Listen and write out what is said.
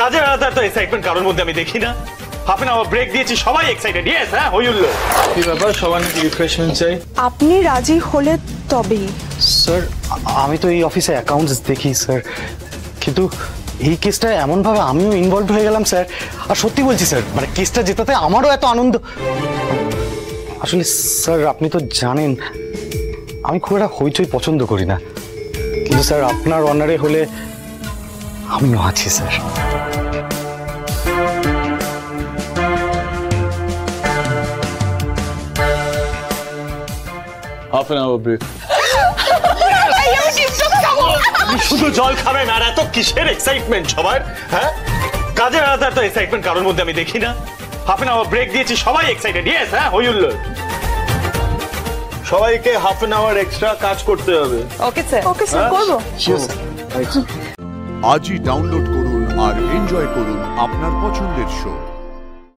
কাজের আলাদা তো এক্সাইটমেন্ট কারোর মধ্যে আমি দেখি না। হাফ এন আওয়ার ব্রেক দিয়েছি, সবাই এক্সাইটেড। ইয়েস, হ্যাঁ হইল। কি ব্যাপার, সবার নাকি রিফ্রেশমেন্ট চাই? আপনি রাজি হলে তবেই। স্যার আমি তো এই অফিসে অ্যাকাউন্টস দেখি স্যার, কিন্তু এই কেসটা এমনভাবে আমিও ইনভলভ হয়ে গেলাম স্যার। আর সত্যি বলছি স্যার, মানে কেসটা জেতাতে আমারও এত আনন্দ। আসলে স্যার আপনি তো জানেন আমি খুব একটা হইচই পছন্দ করি না, কিন্তু স্যার আপনার অনারে হলে আমিও আছি sir. Half an hour break. শুধু জল খাবেন আর এত কিসের এক্সাইটমেন্ট সবার? হ্যাঁ, কাজের আলাদা তো এক্সাইটমেন্ট কারোর মধ্যে আমি দেখি না। হাফ এন আওয়ার ব্রেক দিয়েছি, সবাই এক্সাইটেড। ইয়েস, হ্যাঁ হইল। সবাইকে হাফ এন আওয়ার এক্সট্রা কাজ করতে হবে। ওকে স্যার, ওকে স্যার, করবো। আজই ডাউনলোড করুন আর এনজয় করুন আপনার পছন্দের শো।